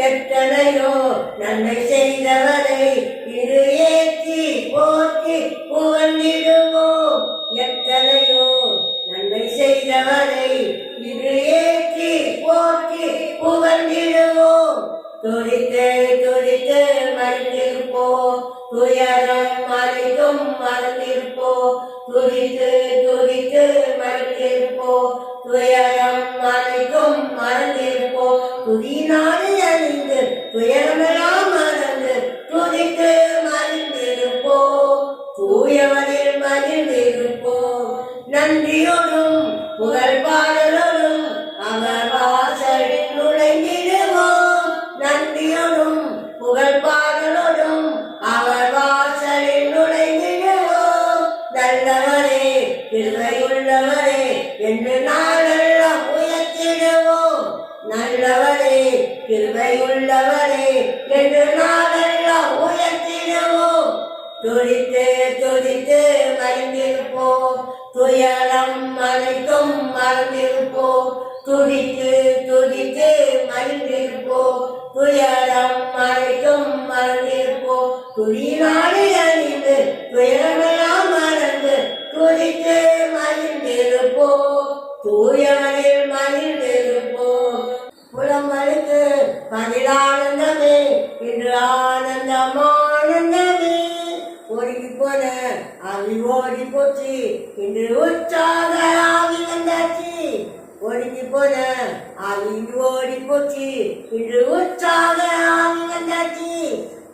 எத்தனையோ நன்மை செய்தவரை இரு ஏற்றி போற்றி புகழ்ந்திடுவோம். எத்தனையோ நன்மை செய்தவரை இரு ஏற்றி போற்றி புகழ்ந்திடுவோம். துடித்து துடித்து மறைந்திருப்போம், துயரம் மறைத்தும் மறந்திருப்போம். துடித்து துடித்து மறைந்திருப்போம், துயரம் மறைத்தும் மறந்திருப்போம். துதினாடு அணிந்து துயரமெல்லாம் மறந்து துதித்து மறைந்திருப்போம். தூயவரில் மகிழ்ந்திருப்போம். நன்றியோடும் புகழ் பாடலோடும் அவர் வாசலில் நுழைந்திடுவோம். நன்றியோடும் புகழ் பாடலோடும் அவர் வாசலில் நுழைந்திடுவோம். நல்லவரே கிருபையுள்ளவரே என்று நாளெல்லாம் உயர்த்திடுவோம். நல்லவரே கிருபையுள்ளவரே என்று நாளெல்லாம் உயர்த்திடுவோம். துடித்து துடித்து மறைந்திருப்போம், துயரம் அனைத்தும் மறந்திருப்போம். துடித்து துடித்து மறைந்திருப்போம், துயரம் அனைத்தும் மறந்திருப்போம். துதிநாடு அணிந்து துயரமெல்லாம் மறந்து துடித்து மகிழ்ந்திருப்போம். தூயவரில் மகிழ்ந்திருப்போம். புலம்பலுக்கு பதிலானந்தமே இன்று ஆனந்தம் ஆனந்தமே. ஓடி போன ஆவி ஓடி போச்சு, இன்று உற்சாக ஆவி வந்தாச்சு. ஓடிக்கு போன ஆவி ஓடி போச்சு, இன்று உற்சாக ஆவி வந்தாச்சு.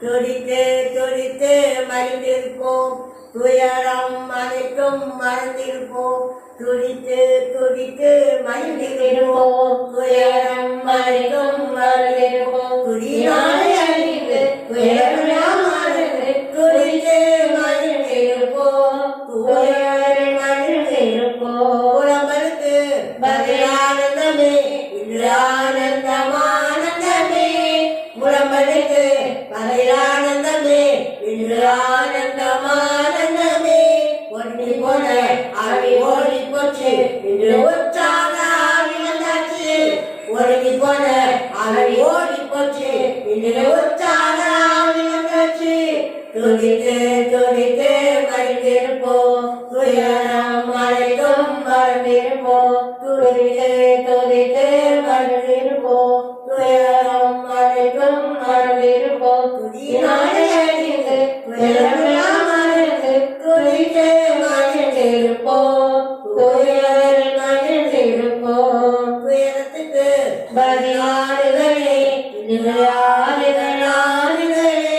துடித்து துடித்து மறைந்திருப்போம், துயரம் அனைத்தும் மறந்திருப்போம். துடித்து துடித்து மறைந்திருப்போம், துயரம் அனைத்தும் மறந்திருப்போம். துதிநாடு அணிந்து துயரம் மறந்து துடித்து மறைந்திருப்போம், துயரம் மறைந்திருப்போம். புலம்பலுக்கு பதிலானந்தமே இன்று ஆனந்தம் ஆனந்தமே. புலம்பலுக்கு பதிலானந்தமே இன்று ஆனந்தம் ஆனந்தமே ஒன்றி போன ஆவி ஓடி போச்சு இன்று உற்சாக ஆவி வந்தாச்சு ஒடுங்கி போன ஆவி ஓடி போச்சு இன்று உற்சாக ஆவி வந்தாச்சு துதித்து துதித்து மறைந்திருப்போம் துயரம் மறைக்கும் மறந்திருப்போம் துதித்து துதித்து மறந்திருப்போம் துயரம் மறைக்கும் மறந்திருப்போம் துதினாலே அழிந்து துயரமெல்லாம் மறந்து துதித்து மகிழ்ந்திருப்போம் துயரில் மகிழ்ந்திருப்போம் துயரத்துக்கு பதிலாறுகளே ஆறுகள் ஆறுகளே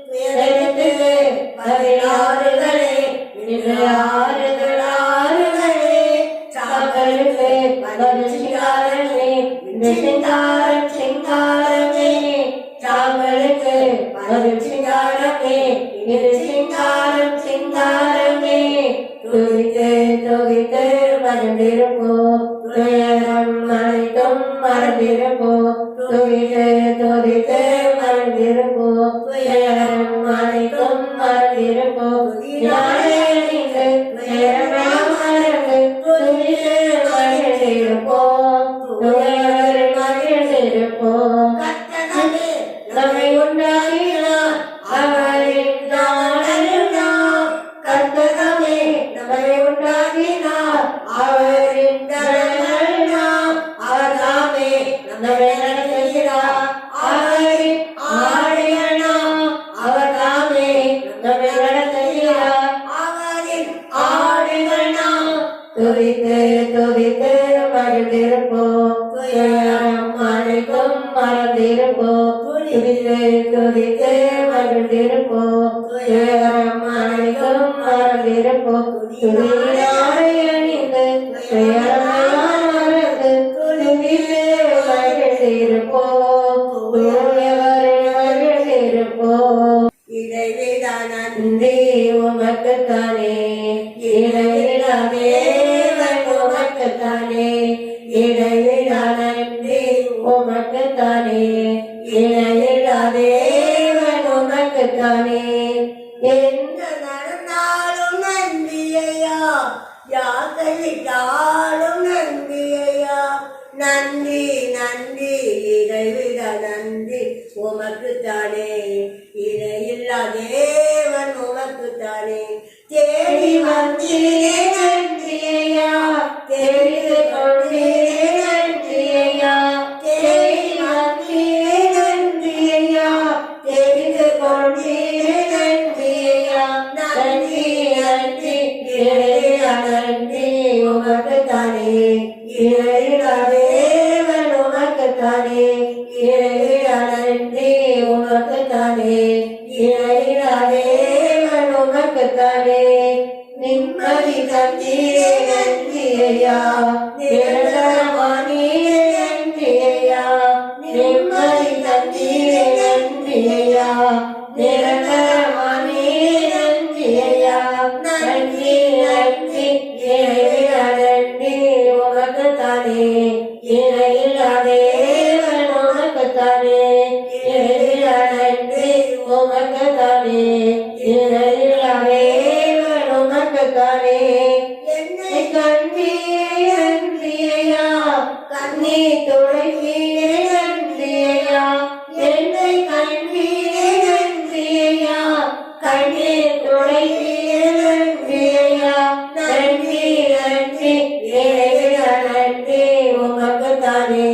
துயரத்துக்கு பதிலாறுகளே ஆறுகள் ஆறுகளே சாக்களுக்கு பதிலாரமே சிங்காரம் சிங்காரமே சாக்களுக்கு பதில் சிங்காரமே இது சிங்காரம் சிங்காரமே துதித்து துதித்து மறந்திருப்போம் துயரம் மறைத்தும் மறந்திருப்போம் துதித்து துதித்து மறந்திருப்போம் துயரம் மறைத்தும் மறந்திருப்போம் துயரமெல்லாம் மறந்து துதித்து மகிழ்ந்திருப்போம் துயரில் மகிழ்ந்திருப்போம் நம்மை உண்டாக்கினார் அவரின் நாடெல்லாம் கர்த்தகமே நம்மை உண்டாக்கினார் அவரின் நாடெல்லாம் அவர்தாமே நம்மை நடத்துகிறார் அவரின் ஆடையெல்லாம் அவர்தாமே நம்மை நடத்துகிறார் அவரின் ஆடையெல்லாம் துதித்து துதித்து மகிழ்ந்திருப்போம் துயரம் மறைக்கும் மறந்திருப்போம் துதித்து துதித்து மகிழ்ந்திருப்போம் துயரம் மறைக்கும் மறந்திருப்போம் துதியினாலே அணிந்து துயரமெல்லாம் மறந்து துதித்து மகிழ்ந்திருப்போம் துயவரை மகிழ்ந்திருப்போம் இறைவிடா நன்றி உமக்குத்தானே இறைவிடா தேவன் உமக்குத்தானே இறைவிடா நன்றி உமக்குத்தானே இறைவிடா தேவன் உமக்குத்தானே எந்த நடந்தாலும் நன்றியையா யாக்கையிட்டாலும் நன்றியையா நன்றி நன்றி இறைவிடா நன்றி உமக்குத்தானே இறையில்லா தேவன் உமக்குத்தானே தேடி வந்தீரே நன்றியையா தெரிந்து கொண்டீரே நன்றியையா தேடி வந்தீரே நன்றியையா தெரிந்து கொண்டீரே நன்றியையா நன்றி நன்றி இறையா நன்றி உமக்குத்தானே இறையில்லா தேவன் உமக்குத்தானே இறையா நன்றி உமக்குத்தானே இறையில்லா தேவன் உமக்குத்தானே நிம்மதி தந்தீரே நன்றியையா நிரந்தரமானீரே நன்றியையா நிம்மதி தந்தீரே நன்றியையா நிரந்தரமானீரே நன்றியையா நன்றி நன்றி இறையா நன்றி உமக்குத்தானே இறையில்லா தேவன் உமக்குத்தானே இறையா நன்றி உமக்குத்தானே இறையில்லா தேவன் உமக்குத்தானே என்னை கண்டீரே நன்றியையா கண்ணீர் துடைத்தீரே நன்றியையா என்னை கண்டீரே நன்றியையா கண்ணீர் துடைத்தீரே நன்றியையா நன்றி நன்றி இறையா நன்றி உமக்குத்தானே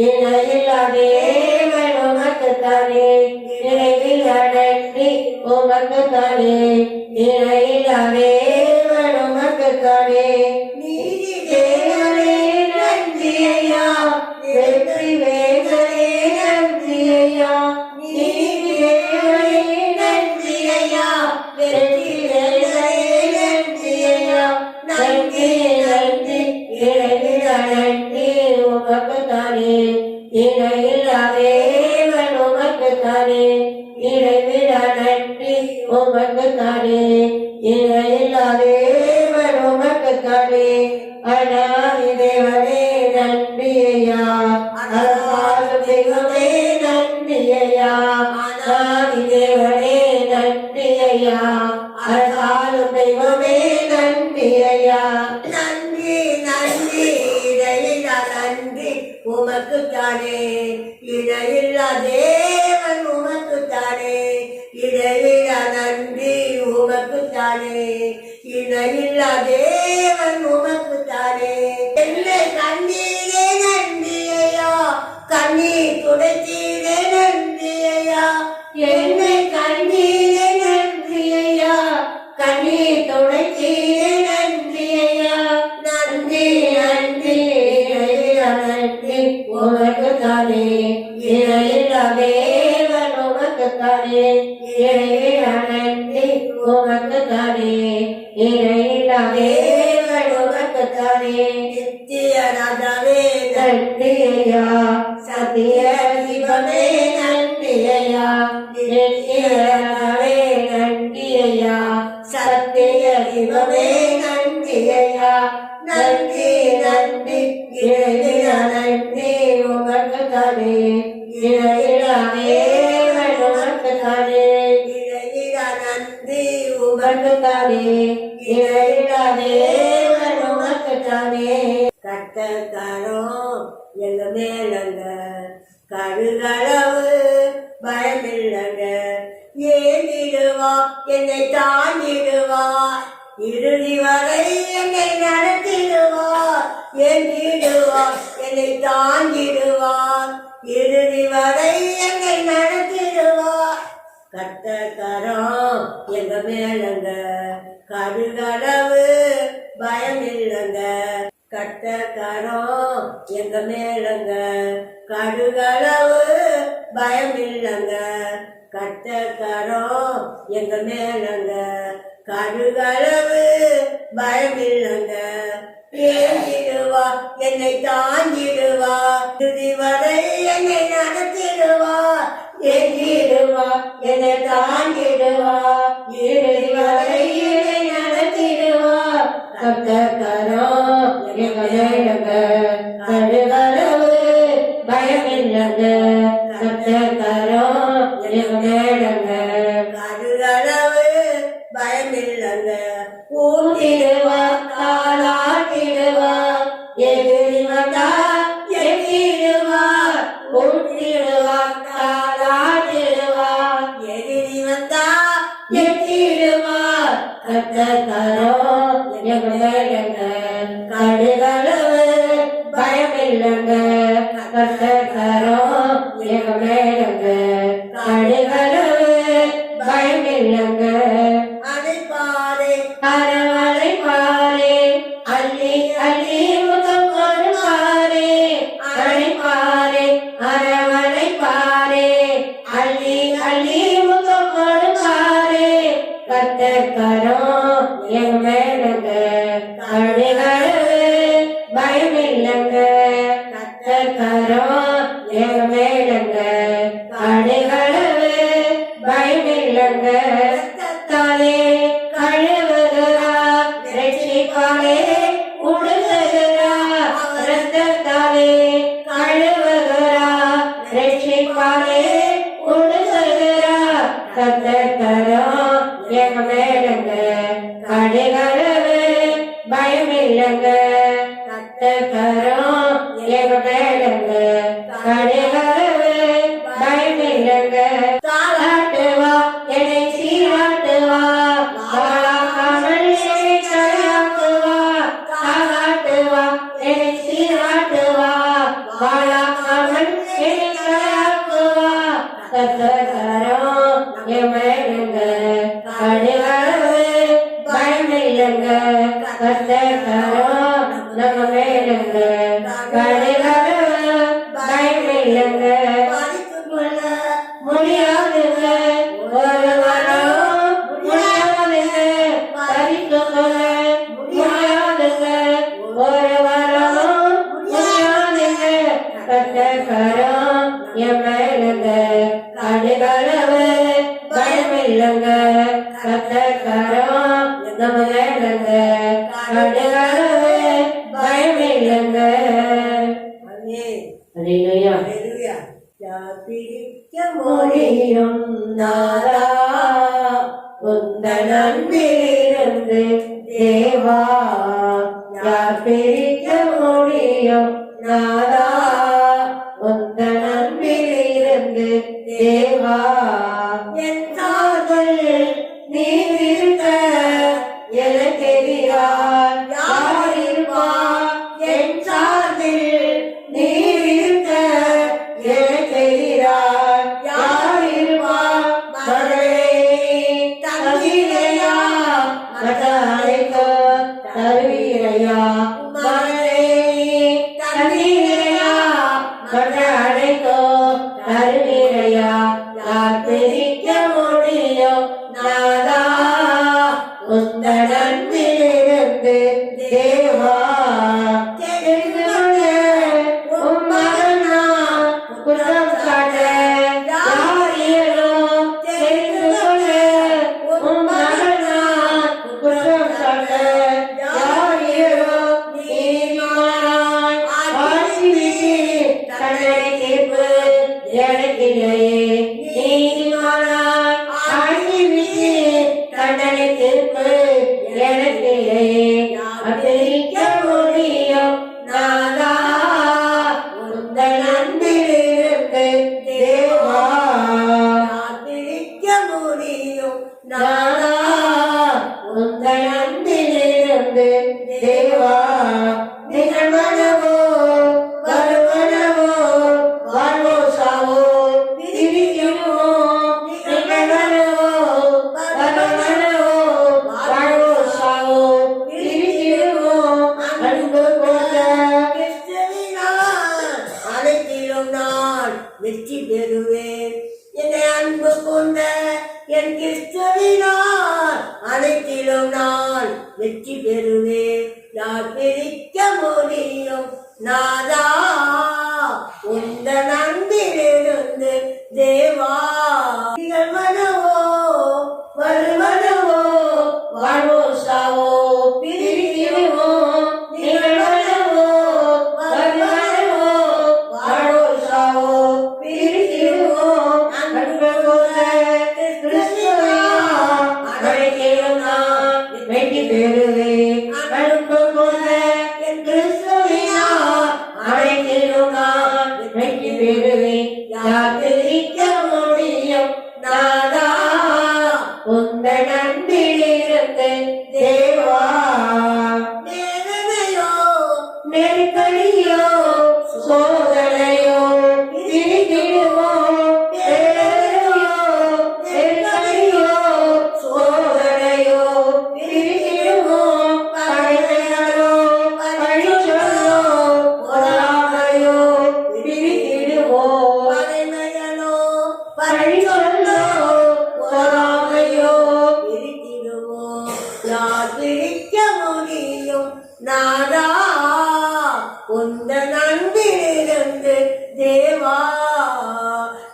இறையில்லா தேவன் உமக்குத்தானே இறையில்லா நன்றி உமக்குத்தானே இறையில்லா தேவன் உமக்குத்தானே நீதி தேவனே நன்றியையா வெற்றி வேதனே நன்றியையா நீதி தேவனே நன்றியையா வெற்றி வேதனே நன்றியையா நன்றி நன்றி இறையில்லா நன்றி உமக்குத்தானே இறையில்லா தேவன் உமக்குத்தானே இறைவிடா நன்றி உமக்குத்தானே இறையில்லா தேவன் உமக்குத்தானே அனாதி தேவனே நன்றியையா அனாதி தெய்வமே நன்றியையா அனாதி தேவனே நன்றி ஐயா அரசாளும் தெய்வமே நன்றி ஐயா நன்றி நன்றி இடையில்லா நன்றி உமக்குத்தானே இடையில்லா தேவன் உமக்குத்தானே இடையில்லா நன்றி உமக்குத்தானே இடையில்லா தேவன் உமக்குத்தானே என்னை கண்ணீரே நன்றி ஐயா கண்ணீர் துடைத்தீரே நன்றி ஐயா என்னை கண்ணீரே நன்றி ஐயா கண்ணீர் துடைத்தீரே நன்றி ஐயா நன்றி நன்றி ஐயா நன்றி உமக்குத்தானே இடையில்லா தேவன் உமக்குத்தானே இடையில்லா நன்றி உமக்குத்தானே இடையில்லா தேவன் உமக்குத்தானே நித்திய ராஜாவே நன்றி ஐயா சத்திய சிவமே நன்றி ஐயா நித்தியவே நன்றி ஐயா சத்திய சிவமே நன்றி ஐயா நன்றி நன்றி இறையா நன்றி உமக்குத்தானே இறையா தேவன் உமக்குத்தானே இடையிலா நன்றி உமக்குத்தானே இறையா தேவன் உமக்குத்தானே கட்டக்காரம் எங்க மேலங்க கருகளவு பயமில்லங்க ஏறிடுவா என்னை தாண்டிடுவா இறுதி வரை என்னை நடத்திடுவார் ஏறிடுவார் என்னை தாண்டிடுவார் இறுதி வரை என்னை நடத்திடுவார் கட்டக்காரம் எங்க மேலங்க கருகளவு பயமில்லங்க கட்டக்காரம் எங்க மேலங்க கடுகளவு பயமில்லங்க கட்டக்காரம் எங்க மேலங்க கடுகளவு பயமில்லங்க ஏறிடுவா என்னை தாண்டிடுவா இறுதி வரை என்னை நடத்திடுவா ஏறிடுவா என்னை தாண்டிடுவா இறுதி வரை என்னை நடத்திடுவா கட்டக்காரம் எங்க மேலங்க கடுகளவு பயமில்லங்க கட்டக்காரம் எங்க மேலங்க கடுகளவு பயமில்லங்க ஊட்டிடுவா காலாட்டிடுவா எதிரி வந்தா எட்டிடுவா ஊட்டிடுவா காலாட்டிடுவா எதிரி வந்தா எட்டிடுவா கட்டக்காரம் எங்க மேலங்க கடுகளவு பயமில்லங்க கட்டக்காரம் எங்க மேலங்க கடுகளவு பயமில்லங்க அடைப்பாரே அரவணை பாரே அள்ளி அள்ளி முகம் கொடுப்பாரே அழைப்பாரே அரவணை பாரே அள்ளி அள்ளி முகம் கொடுப்பாரே கட்டக்காரம் எங்க மேலங்க கடுகளவு பயமில்லங்க கட்டக்காரம் எங்க மேலங்க கடுகளவு பயமில்லங்க தானே கழுவுகிறா ரட்சிப்பாலே உடுத்துகிறா ரத்தத்தாலே கழுவுகிறா ரட்சிப்பாலே உடுத்துகிறா கத்தக்கரம் எங்க மேலங்க கடுகளவு பயமில்லங்க கத்தக்கரம் எங்க மேலங்க கடுகளவு பயமில்லங்க தாளாட்டுவா என்னை சீராட்டுவா வாழாமல் என்னை தலையாக்குவா தாளாட்டுவா என்னை சீராட்டுவா வாழாமல் என்னை தலையாக்குவா கத்தக்காரம் என் மேலங்க கடுகளவு பயமில்லங்க கத்தக்காரம் நம்ம மேலங்க கடுகளவு பயமில்லங்க படித்துக்கொள்ள முடியாதுங்க ஒரு வாரம் முடியாதுங்க பறித்துக்கொள்ள முடியாதுங்க ஒரு வாரம் முடியாதுங்க கட்டக்காரம் என் மேலங்க கடுகளவு பயமில்லங்க கட்டக்காரம் நம்ம மேலங்க கடுகளவு பயமில்லங்க அல்லேலூயா பிடிக்க மொழியும் நாதா உந்தன் அன்பிலிருந்து தேவா யார் பிரிக்க முடியும் நாதா உந்தன் அன்பிலிருந்து தேவா என் காதல் நீர் இருக்க எனக்கு எதிராய் யார் இருப்பார் என் சார்பில் நீர் இருக்க எனக்கு எதிராய் யார் இருப்பார் மகளே தவிரையா மகளைக்கோ தருவீரையா மகளே தவிரையா மகளைக்கோ தருவீரையா யார் பிரிக்க முடியும் நாதா உந்தன் அன்பிலிருந்து தேவா உம் மகன் நான் குற்றம் சாட்ட யார் இயலோ தெரிந்து கொள்ள உம் மகன் நான் குற்றம் சாட்ட யார் இயலோ நீதிமானாய் ஆட்சி வீசி தண்டனை தீர்ப்பு எனக்கில்லையே நீதிமானாய் ஆட்சி வீசி தண்டனை தீர்ப்பு எனக்கில்லையே பிரிக்க முடியும் நாதா உந்தன் அன்பிலிருந்து தேவா பிரிக்க முடியும் நாதா உந்தன் அன்பிலிருந்து தேவா நிகழ்வனவோ வருவனவோ வாழ்வோ சாவோ பிரிக்கிறோம் நிகழ்வனவோ வருவனவோ வாழ்வோ சாவோ பிரிக்கிறோம் அன்பு கொண்ட கிறிஸ்துவினால் அனைத்திலும் நான் வெற்றி பெறுவேன் என்னை அன்பு கொண்ட என் கிறிஸ்துவினால் அனைத்திலும் நான் வெற்றி பெறுவேன் யார் பிரிக்க முடியும் நாதா உந்தன் அன்பிலிருந்து தேவா நிகழ்வனவோ வருவனவோ வாழ்வோ சாவோ பிரிக்கிறோம் நிகழ்வனவோ வருவனவோ வாழ்வோ சாவோ பிரிக்கிறோம் அன்பு கொண்ட கிறிஸ்துவினால் அனைத்திலும் நான் வெற்றி பெறுவேன் அன்பு கொண்ட கிறிஸ்துவினால் அனைத்திலும் நான் வெற்றி பெறுவேன் யார் பிரிக்க முடியும் நாதா உந்தன் அன்பிலிருந்து தேவா வேதனையோ நெருக்கடியோ சோதனையோ பிரித்திடுவோம் வேதனையோ நெருக்கடியோ சோதனையோ பிரித்திடுவோம் பகைமையாலோ பழிச்சொல்லோ பொறாமையோ பிரித்திடுவோம் பகைமையனோ பழிச்சொல்லோ பொறாமையோ பிரித்திடுவோம் யார் பிரிக்க முடியும் நாதா உந்தன் அன்பிலிருந்து தேவா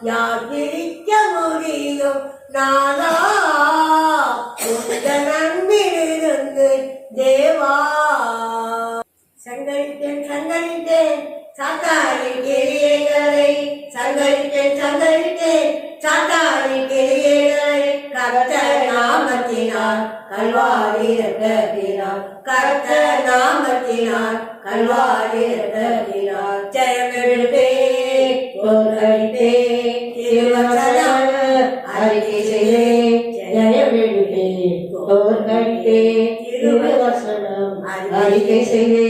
யார் பிரிக்க முடியும் நாதா உந்தன் அன்பிலிருந்து தேவா சங்கரித்தேன் சங்கரித்தேன் சாத்தாரின் கிரியைகளை சங்கரித்தேன் சாத்தாரின் கிரியைகளை கர்த்தர் நாமத்தினால் கல்வாரி இரத்தத்தினால் கர்த்தர் நாமத்தினால் கல்வாரி இரத்தத்தினால் ஜெயமெடுப்பே தோற்கடித்தே திருவசனம் அறிக்கை செய்தே ஜெயமெடுப்பே தோற்கடித்தே திருவசனம் அறிக்கை செய்தே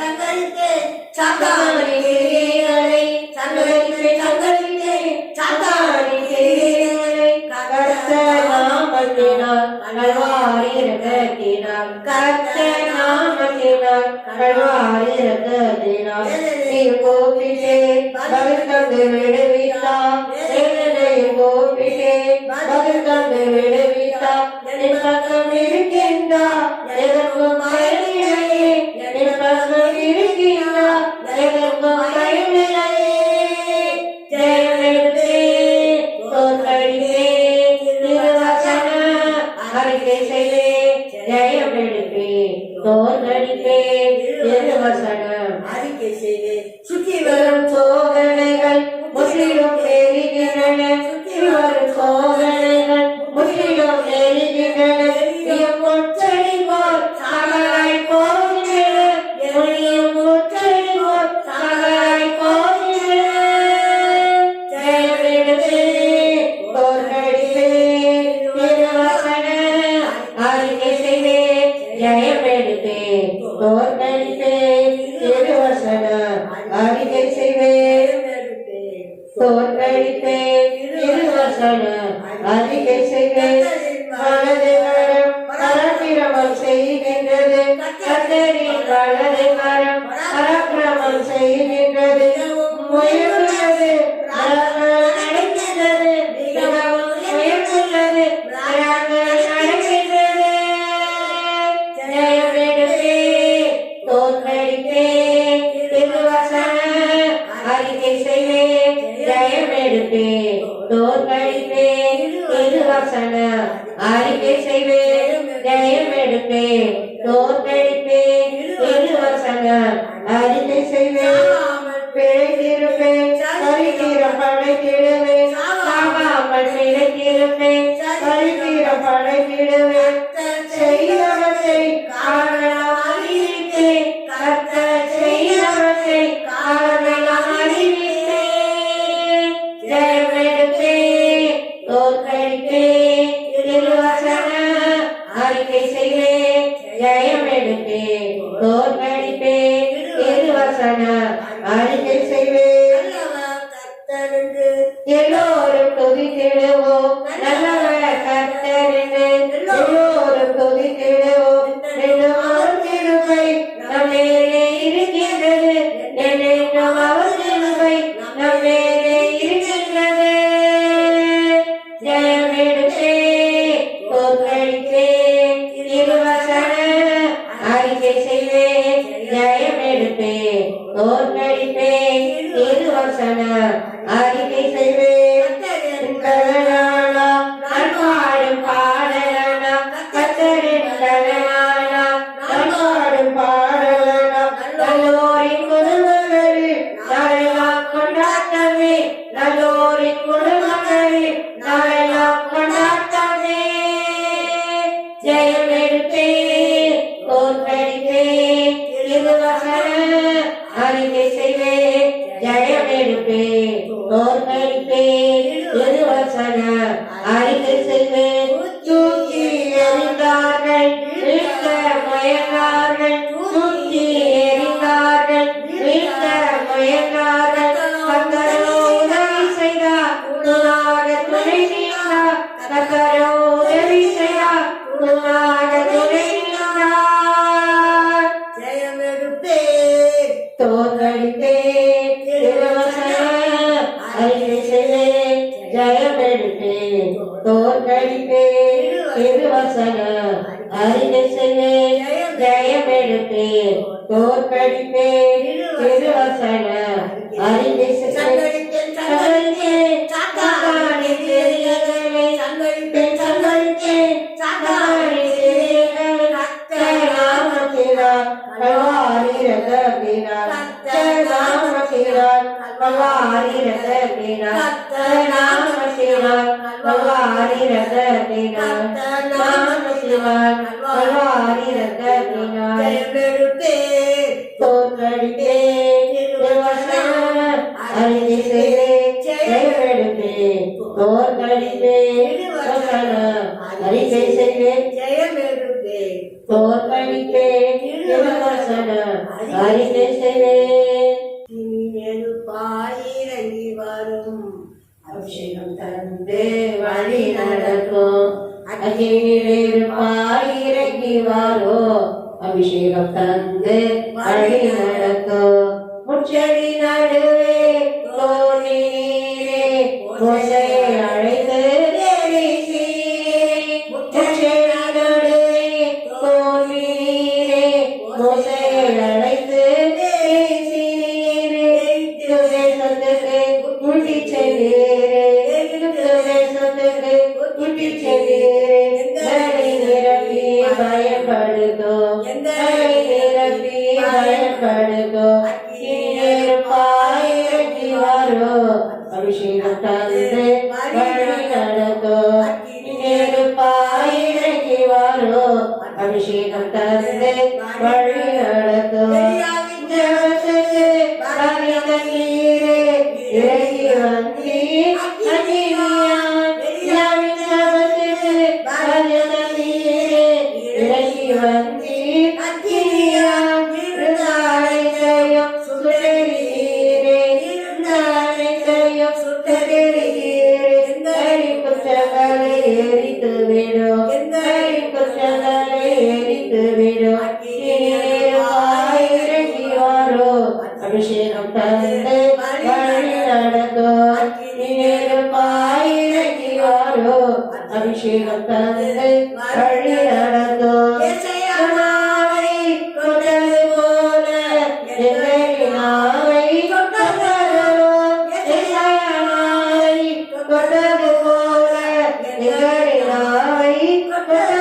சங்கரித்தேன் சாத்தானின் கிரியைகளை சங்கரித்தேன் சாத்தானின் கிரியைகளை கர்த்தர் நாமத்தினால் கல்வாரி இரத்தத்தினால் கர்த்தர் நாமத்தினால் கல்வாரி இரத்தத்தினால் நீர் கோபித்தே பதில் தந்து விடுவித்தார் என்னையும் கோபித்தே பதில் தந்து விடுவித்தார் என் பக்கம் இருக்கின்றார் எதற்கும் பயனில்லையே என் பக்கம் இருக்கின்றார் எதற்கும் பயனில்லையே ஜெயமெடுப்பே தோற்கடித்தே திருவசன அறிக்கை செய்தே ஜெயமெடுப்பே தோற்கடித்தே திருவசனம் அறிக்கை செய்தேன் சுற்றி வரும் சோதனைகள் முற்றிலும் பெறுகின்றன சுற்றி வரும் சோதனைகள் முற்றிலும் செய்வேன் ஜெயம் எடுப்பேன் தோற்கடிப்பேன் திருவசனம் அறிக்கை செய்வேன் பிழைத்திருப்பேன் சரித்திரம் படைத்திடுவேன் சாகாமல் பிழைத்திருப்பேன் சரித்திரம் படைத்திடுவேன் செய்தவற்றை காரணம் அறிவித்தேன் கர்த்தர் செய்தவற்றை காரணம் அறிவித்தேன் ஜெயம் எடுப்பேன் தோற்கடிப்பேன் திருவசனம் அறிக்கை செய்வேன் ஜெயம் எடுப்பேன் தோற்கடிப்பேன் திருவசனம் அறிக்கை செய்வேன் எல்லோரும் துதித்திடுவோம் நல்லவர் கர்த்தர் என்று எல்லோரும் துதித்திடுவோம் என்றும் கிருபை நம் மேலே இருக்கின்றது என்றும் அவர் கிருபை நம் மேலே இருக்கின்றது ஜெயம் எடுப்பேன் தோற்கடிப்பேன் திருவசனம் அறிக்கை செய்வேன் ஜெயம் எடுப்பேன் தோற்கடிப்பேன் திருவசனம் அறிக்கை செய்வேன் நான் பாடும் பாடலானா கர்த்தரின் கலனானா நான் பாடும் பாடலானா நல்லோரின் குடும்பங்களில் நாளெல்லாம் கொண்டாட்டமே நல்லோரின் குடும்பங்களில் நாளெல்லாம் கொண்டாட்டமே ஜெயம் எடுப்பேன் தோற்கடிப்பேன் திருவசனம் அறிக்கை செய்வேன் ஜெயம் எடுப்பேன் தோற்கடிப்பேன் திருவசனம் அறிக்கை செய்வேன் தூக்கி எறிந்தார்கள் வீழ்த்த முயன்றார்கள் தூக்கி எறிந்தார்கள் வீழ்த்த முயன்றார்கள் கர்த்தரோ உதவி செய்தார் துணாக துணை நின்றார் கர்த்தரோ உதவி செய்தார் துணாக துணை நின்றார் ஜெயம் எடுப்பேன் தோற்கடிப்பேன் திருவசனம் அறிக்கை செய்வேன் ஜெயம் எடுப்பேன் தோற்கடிப்பேன் திருவசனம் அறிக்கை செய்வேன் ஜெயம் எடுப்பேன் தோற்கடிப்பேன் திருவசனம் அறிக்கை செய்வேன் சங்கரித்தேன் சாத்தானின் கிரியைகளை சங்கரித்தேன் சாத்தானின் கிரியைகளை கர்த்தர் நாமத்தினால் கல்வாரி ரத்தத்தினால் கர்த்தர் நாமத்தினால் கல்வாரி ரத்தத்தினால் கர்த்தர் நாமத்தினால் கல்வாரி ரத்தத்தினால் நாமத்தினால் கல்வாரி ரத்தத்தினால் ஜெயம் எடுப்பேன் தோற்கடிப்பேன் திருவசனம் அறிக்கை செய்வேன் ஜெயம் எடுப்பேன் தோற்கடிப்பேன் திருவசனம் அறிக்கை செய்வேன் ஜெயம் எடுப்பேன் தோற்கடிப்பேன் திருவசனம் அறிக்கை செய்வேன் நெருப்பாயிரங்கி வரும் அபிஷேகம் தந்து வழி நடக்கும் அகிலிருப்பாயிரங்கி வாரோ அபிஷேகம் தந்து வழி நடக்கும் முச்செடி நடுவே தோணி நீரே மோசையை அழைத்து முச்செடி நடுவே தோணி நீரே மோசையை அழைத்து தேசத்துக்கு கூட்டி சென்றீரே தேசத்துக்கு கூட்டி சென்றீரே எங்களை நிரப்பி பயப்படுதோ எங்களை நிரப்பி பயப்படுதோ பாயிரத்தி வாரோ அபிஷேகம் தந்து வழி நடத்தோ பாயிரத்தி வாரோ அபிஷேகம் தந்து வழி நடத்தோ தேவத்துக்கு பரித நீரே இறங்கி வந்தி தேவத்துக்கு பரித நீரே இறங்கி வந்தி அனைத்தையும் சுடரீரே அனைத்தையும் சுடரீரே எங்களை குற்றங்களை எரித்து விடும் எங்களை குற்றங்களை எரித்து விடும் ஆயிரத்தி வாரோ அபிஷேகம் தந்து வழி நடத்தோ ஆயிரத்தி வாரோ அபிஷேகம் தந்து வழி நடத்தோ கொண்டது போல எங்களை நாவை கொண்டது போல எங்களை நாவை கொண்டது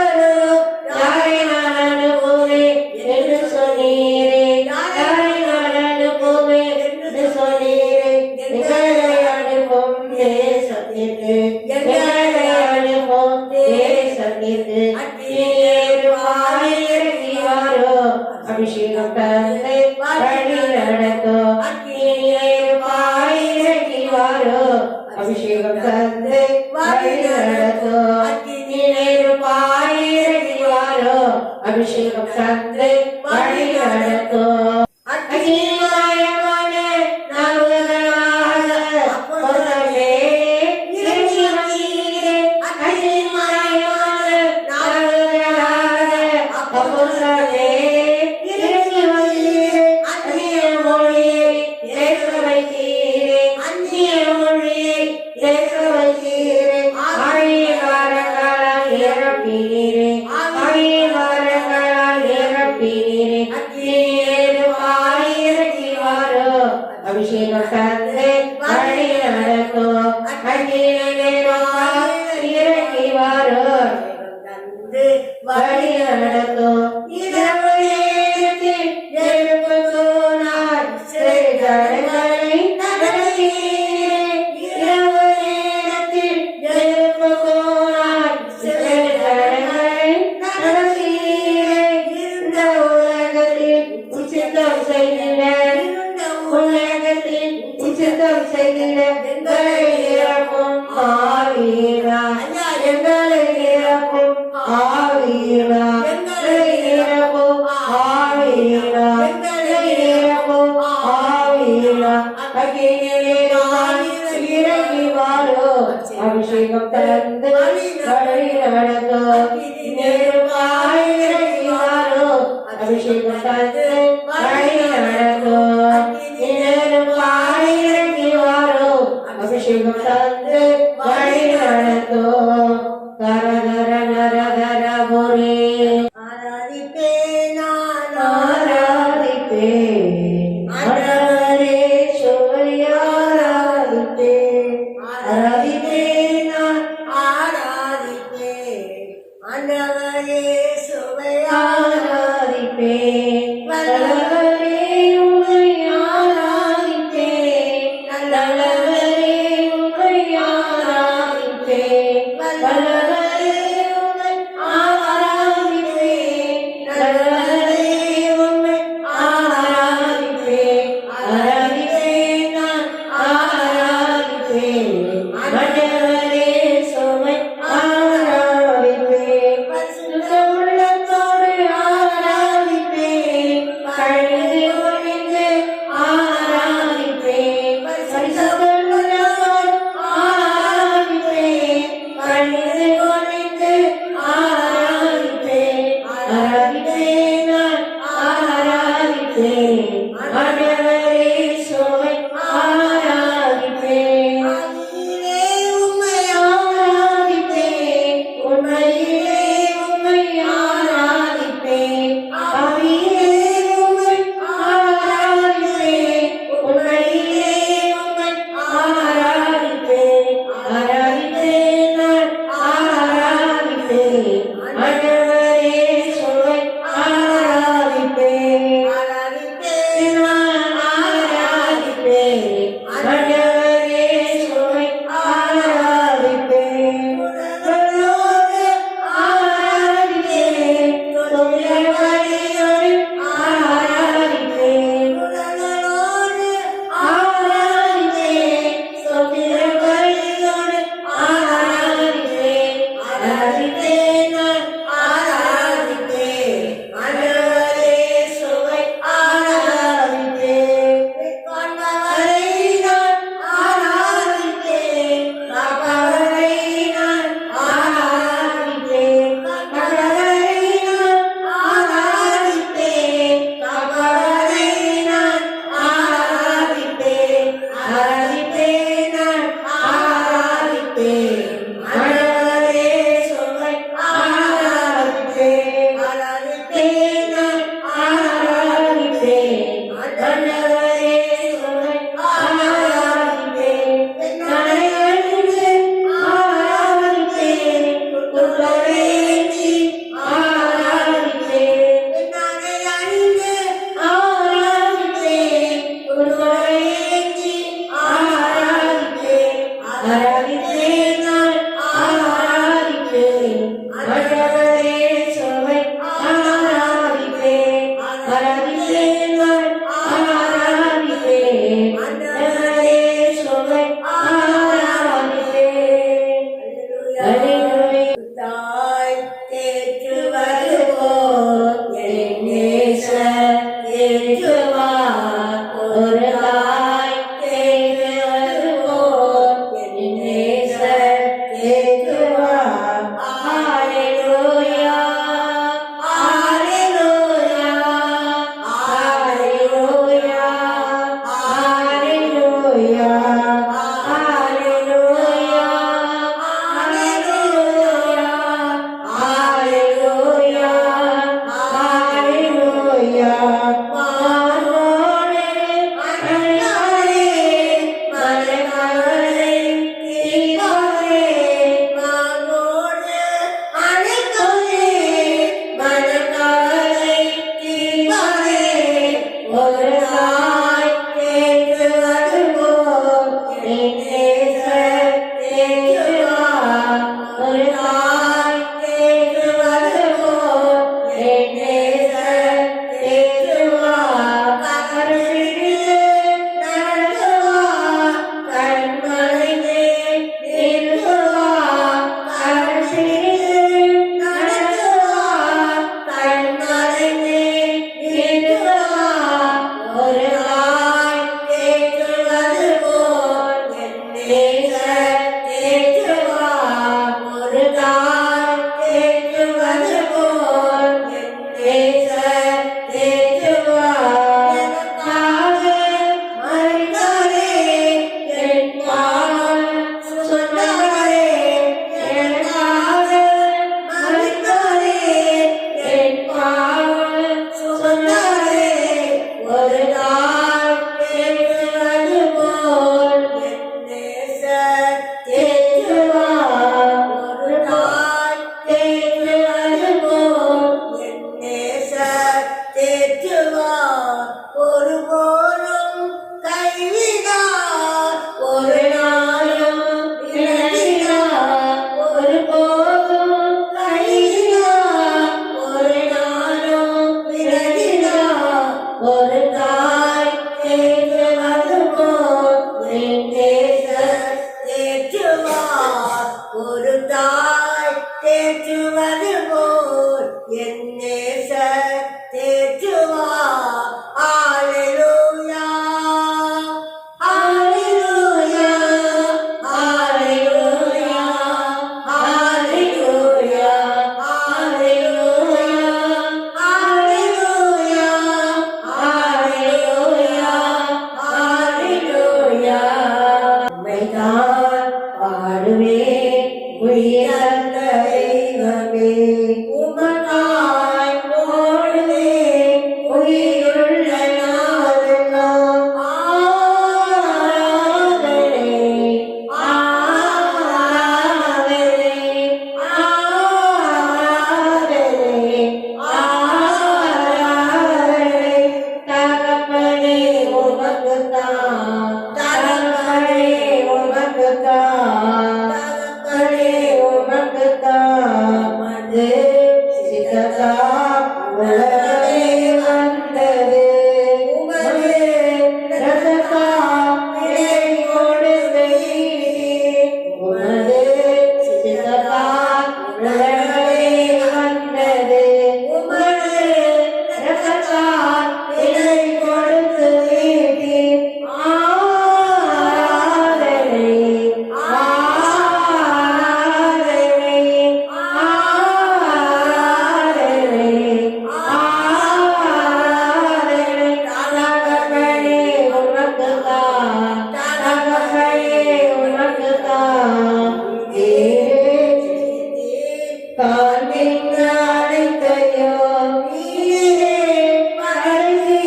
தண்ணீருக்கு இறங்கி வாரோ அபிஷேகம் தந்து வழி நடத்தும் இறங்கி வாரோ அபிஷேகம் தந்து வழி நடத்தும் இறங்கி வாரோ அபிஷேகம் தந்து வழி நடத்தும் அகிமாயமான நவகரவாக பொருளே இறங்கி வந்தீரே அகிமாயமான நவகரவாக பொருளே இறங்கி வந்தீரே அந்நிய மொழியை பேச வைத்தீரே அந்நிய மொழியை பேச வைத்தீரே ஆழிகாரங்களால் நிரப்பினீரே ஆழிகாரங்களால் நிரப்பினீரே அபிஷேகம் தந்து வழி நடக்கும் இறங்கி வாரோ வழி நடக்கும் இரவு நேரத்தில் எழுப்பு தோனார் சிறுகளை நடத்தீரே இரவு நேரத்தில் எழுப்பு தோனார் சிறுகளை நடத்தீரே இந்த உலகத்தில் உச்சிதம் செய்திட உலகத்தில் உச்சிதம் செய்திட எங்களை இறக்கும் ஆவீரா எங்களை இறக்கும் ஆவீரா எங்களை இறக்கும் ஆவீரா எங்களை இறக்கும் ஆவீரா இறங்கி வாரோ அபிஷேகம் தந்து வழி நடத்தும் இறங்கி வாரோ அபிஷேகம் தந்து வழி நடத்தும் இறங்கி வாரோ அபிஷேகம் தந்து வழி நடத்தும் கர கர நர கர முரே ஆராதிப்பே நான் ஆராதிப்பே ஆராதே ஆராதிப்பே ஆராதிப்பே நான் ஆராதிப்பே ஆண்டவரே சுவை ஆராதிப்பே நல்லவரே உம்மை ஆராதிப்பே நல்லவரே உம்மை ஆராதிப்பே நல்லவரே உம்மை ஆராதிப்பே நல்லவரே உம்மை ஆராதிப்பே ஆராதிப்பே நான் ஆராதிப்பே ஆண்டவரே சுவை ஆராதிப்பே பரிசுத்த உள்ளத்தோடு ஆராதிப்பே கழுதி ஒழிந்து ஆராதிப்பே பரிசுத்த உள்ளத்தோடு ஆராதிப்பே கழுதி ஒழிந்து ஆராதிப்பே ஆராதிப்பே நான் ஆராதிப்பே ஆண்டவரே சுவை ஆராதிப்பே ஆதியிலே உம்மை ஆராதிப்பே உண்மையிலே உம்மை ஆராதிப்பே ஆவியிலே உம்மை ஆராதிப்பே உண்மையிலே உம்மை ஆராதிப்பே ஆராதிப்பே நான் ஆராதிப்பே ஆண்டவரே சுவை ஆராதிப்பே ஆராதிப்பே நான் ஆராதிப்பே ஆண்டவரே சுவை ஆராதிப்பே உன்னதோடு தேற்றுவது போல் என் நேசர் தேற்றுவார். ஒரு தாய் தேற்றுவது போல் என் நேசர் தேற்றுவார். ஹalleluya ஹalleluya ஹalleluya ஹalleluya ஹalleluya ஹalleluya ஹalleluya வானோரே மலைகளே மலைகளே தீபாரே வானோரே மலைகளே மலைகளே தீபாரே ஒரு தாய் தேற்றுவது போல் என் நேசர் தேற்றுவார். ஒரு தாய் தேற்றுவது போல் என் நேசர் தேற்றுவார். கரசிடித்து நடத்துவார். கண்மலையே நிறுத்துவார். கரசிடித்து நடத்துவார். கண்மலையே நிறுத்துவார். ஒரு தாய் தேற்றுவது போல் என் நேசர் தேற்றுவார். ஒரு தாய் தேற்றுவது போல் என் நேசர் தேற்றுவார். எனக்காக மரித்தாரே என் பாவம் சொன்னாரே. எனக்காக மரித்தாரே என் பாவம் சொன்னாரே. ஒரு தாய் தேற்றுவது போல் என் நேசர் தேற்றுவார். ஒரு தாய் தேற்றுவது போல் என் நேசர் தேற்றுவார். ஒருபோதும் கைவிடார். ஒரு நாளும் விலகினார். ஒருபோதும் கைவிடார். ஒரு நாளும் விலகினார். ஒரு தாய் தேற்றுவது போல் என் நேசர் தேற்றுவார். ஒரு தாய் தேற்றுவது போல் என் நேசர் தேற்றுவார். ஹalleluya ஹalleluya ஹalleluya ஹalleluya ஹalleluya ஹalleluya ஹalleluya ஹalleluya உம்மைத்தான் பாடுவேன் உயிரந்த தெய்வமே. உமக்காய் போடுவேன் உயிருள்ள நாளெல்லாம். ஆராதனை ஆராதனை ஆராதனை ஆராதனை. தகப்பனே உமக்குத்தான். தகப்பனே உமக்குத்தான். தகப்பனே உமக்குத்தான். மது சிதறாம் உலகமே வந்தது. உமது ரசத்தால் விலை கொடுத்து உமது சிதறாம் உலகமே வந்தது. உமது ரசத்தால் விலை கொடுத்து ஆராதனை ஆராதனை ஆராதனை ஆராதனை. தகப்பனே உமக்குத்தான். தகப்பனே உமக்குத்தான். காண்கின்ற அனைத்தையும் நீரே படைத்து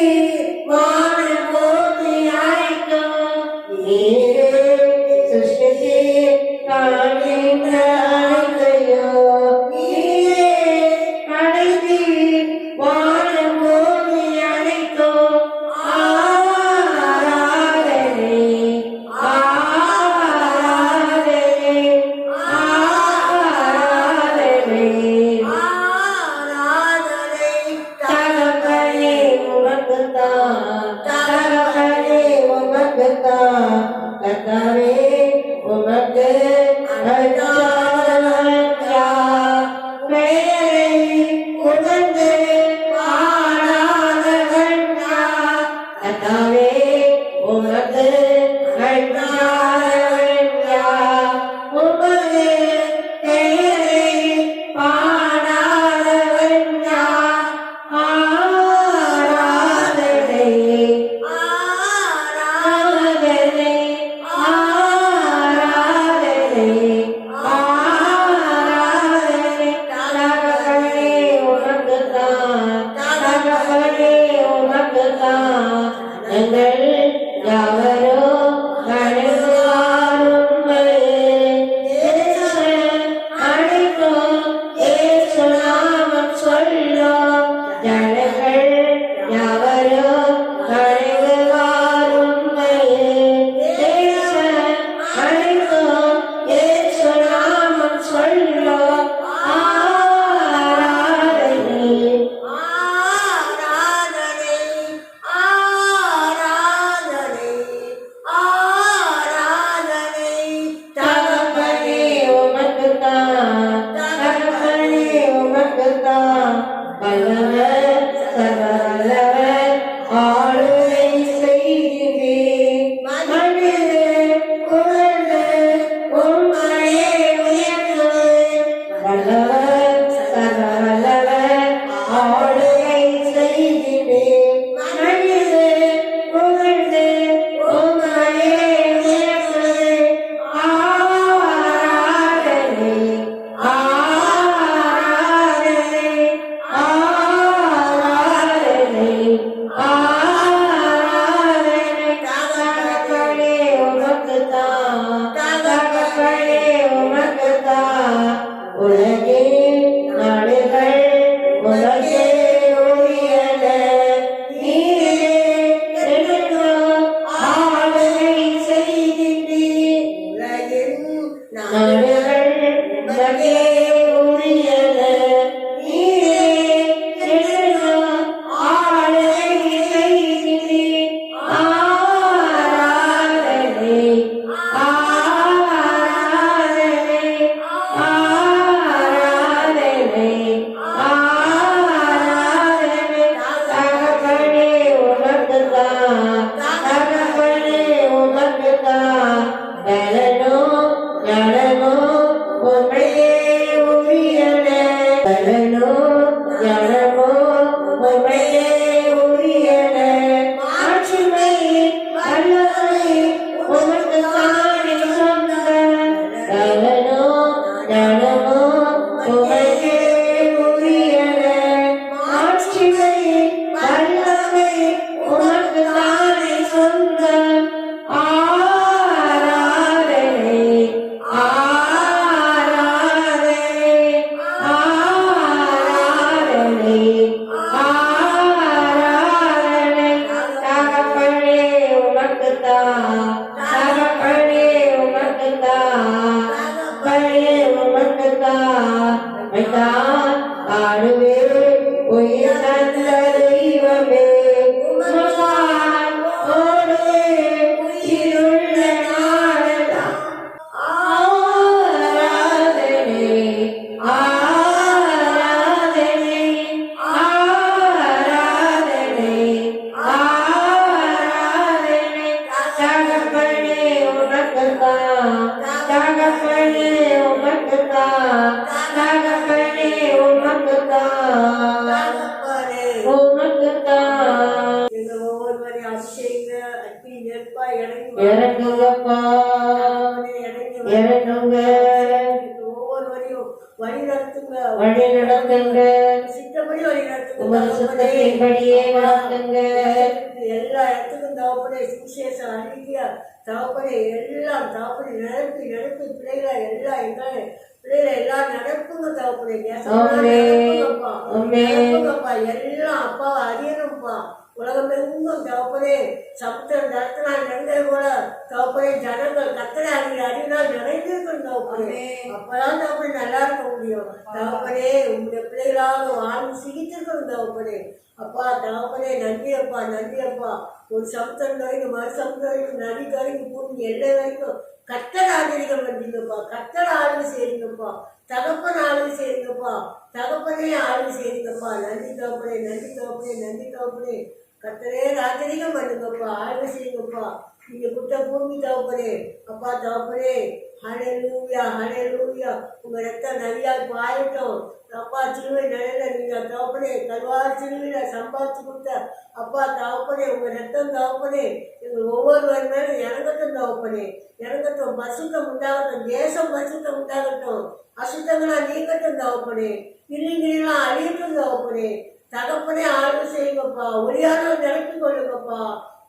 வானம் போற்றி அழைக்கும். நீரே சிருஷ்டித்து காண்கின்ற அனைத்தையும் நீரே படைத்து வானம் போற்றி அழைக்கும். ஆராதனை ஆராதனை ஆராதனை ஆராதனை பலனோ ஞானமோ உமையே உரியன மாட்சிமை வல்லமை உமக்கு தானே சொந்தம். பலனோ ஞானமோ உமையே உரியன மாட்சிமை வல்லமை உமக்கு தானே சொந்தம். ஆராதனை ஆராதனை ஆராதனை ஆராதனை தகப்பனே உமக்குத்தான், தகப்பனே உமக்குத்தான், தகப்பனே உமக்குத்தான். மைதான் ஆடுவே உயிர் தந்த தெய்வமே உமக்கால் ஓடுவே உயிருள்ள நாளெல்லாம். ஆராதனை ஆராதனை ஆராதனை ஆராதனை தகப்பனே உமக்குத்தான், தகப்பனே உமக்குத்தான், தகப்பனே உமக்குத்தான், உமக்குத்தான். எங்கள் ஒவ்வொருவரையும் அபிஷேக அக்னி நெருப்பா இறங்குங்கப்பா, இறங்குங்க, ஒவ்வொருவரையும் வழி நடத்துங்க, வழி நடத்துங்க, சித்தப்படி வழி நடத்துங்க, உமது சுத்தத்தின்படியே நடத்துங்க. எல்லா இடத்துக்கும் தகப்பனே சுவிசேஷம் அறிவிக்க தகப்பனே எல்லாம் தகப்பனை நிரப்பி நிரப்பி பிள்ளைகளை எல்லாம் எங்களை பிள்ளைகளை எல்லாம் நடப்புங்க தகப்பனே நிரப்புங்கப்பா எல்லாம் அப்பா அறியணும்ப்பா. உலகம் எங்கும் தகப்பனே சமுத்திரம் நடத்தினால் நிறைந்தது போல தகப்பனே ஜனங்கள் கத்தனை அறிவினால் நிறைந்திருக்கணும் தகப்பனே. அப்பதான் தகப்பனே நல்லா இருக்க முடியும் தகப்பனே. உங்களுடைய பிள்ளைகளாக வாழ்ந்து சிகித்திருக்கணும் தகப்பனே. அப்பா தகப்பனே நன்றி அப்பா, நன்றி அப்பா. ஒரு சமுத்திரம் வரைக்கும் மறு சமுத்திரம் வரைக்கும் நதி வரைக்கும் பூமி எல்லை வரைக்கும் கத்தர் ஆதரிகம் பண்ணீங்கப்பா, கத்தர் ஆளுகை செய்யுங்கப்பா, தகப்பன் ஆளுகை செய்யுங்கப்பா, தகப்பனே ஆளுகை செய்யுங்கப்பா. நன்றி தகப்பனே, நன்றி தகப்பனே, நன்றி தகப்பனே. கத்தரே ராஜரிகம் பண்ணுங்கப்பா, ஆளுகை செய்யுங்கப்பா. நீங்க குட்ட பூமி தகப்பனே. அப்பா தகப்பனே ஹல்லேலூயா ஹல்லேலூயா. உங்க ரத்தம் நதியால் பாயட்டும் அப்பா. சிலுவை நிலையில நீங்க தகப்பனே கல்வாரி சிலுவையில சம்பாதிச்சு கொடுத்த அப்பா தகப்பனே உங்க ரத்தம் தகப்பனே எங்கள் ஒவ்வொருவர் மேலும் இறங்கட்டும் தகப்பனே, இறங்கட்டும். பசுத்தம் உண்டாகட்டும், தேசம் பசுத்தம் உண்டாகட்டும், அசுத்தங்களா நீங்கட்டும் தகப்பனே, கிளிகளெல்லாம் அழியட்டும் தகப்பனே. தகப்பனே ஆளுகை செய்யுங்கப்பா. ஒளியானவர் நிரப்பி கொள்ளுங்கப்பா,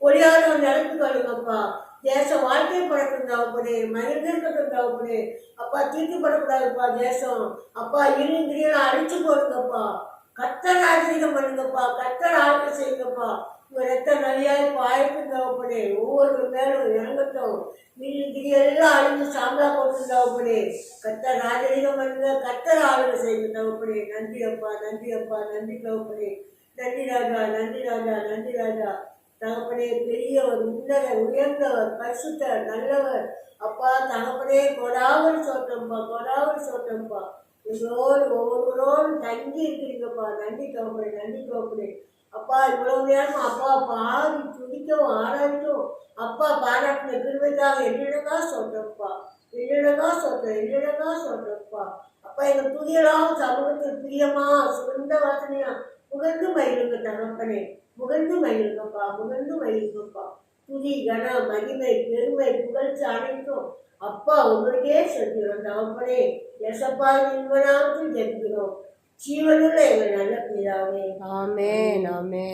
ஒளியானவர் நிரப்பி கொள்ளுங்கப்பா. தேச வாழ்க்கை படட்டும் தகப்பனே, மகிழ்ந்திருக்கட்டும் தகப்பனே. அப்பா தீர்க்கப்படக்கூடாதுப்பா தேசம். அப்பா இருங்கிரியெல்லாம் அழிச்சு போடுங்கப்பா. கத்தர் ஆச்சரியம் பண்ணுங்கப்பா, கத்தர் ஆளுகை செய்யுங்கப்பா. உங்க ரத்த நலியாய் பாயட்டும் தகப்பனே, ஒவ்வொரு மேலும் இறங்கட்டும். எல்லாம் அழிஞ்சு சாம்பலா போட்டு தகப்பனே. கத்தர் ஆச்சரியம் பண்ணுங்க, கத்தர் ஆளுகை செய்யுங்க தகப்பனே. நன்றி அப்பா, நன்றி அப்பா, நன்றி தகப்பனே. நன்றி ராஜா, நன்றி ராஜா, நன்றி ராஜா. தகப்பனே பெரியவர், உன்னதர், உயர்ந்தவர், பரிசுத்தர், நல்லவர். அப்பா தகப்பனே கொடாமல் சோட்டம்பா, கொடாமல் சோட்டம்பா. எங்களோடு ஒவ்வொருவரோடும் தங்கி இருக்கிறீங்கப்பா. நன்றி தகப்பனே, நன்றி தகப்பனே. அப்பா இவ்வளவு நேரம் அப்பா பாடி துடிக்கவும் ஆராய்க்கும் அப்பா பாராட்டின கிருபைக்காக என்னிடக்கா சொல்றப்பா, என்னிடக்கா சொல்றேன், என்னிடக்கா சொல்றப்பா. அப்பா எங்க துணியெல்லாம் சமூகத்தில் பிரியமா சுகந்த வாசனையா புகழ்ந்து மகிழுங்க தகப்பனே, புகழ்ந்து மகிழுங்கப்பா, புகழ்ந்து மகிழுங்கப்பா. துதி கன மகிமை பெருமை புகழ்ச்சி அனைத்தும் அப்பா உங்களுக்கே சொல்கிறோம் தகப்பனே. எசப்பா இன்பனாவுக்கு ஜெபிக்கிறோம். ஜீவனுள்ள எங்கள் நல்ல பிதாவே. ஆமென், ஆமென்.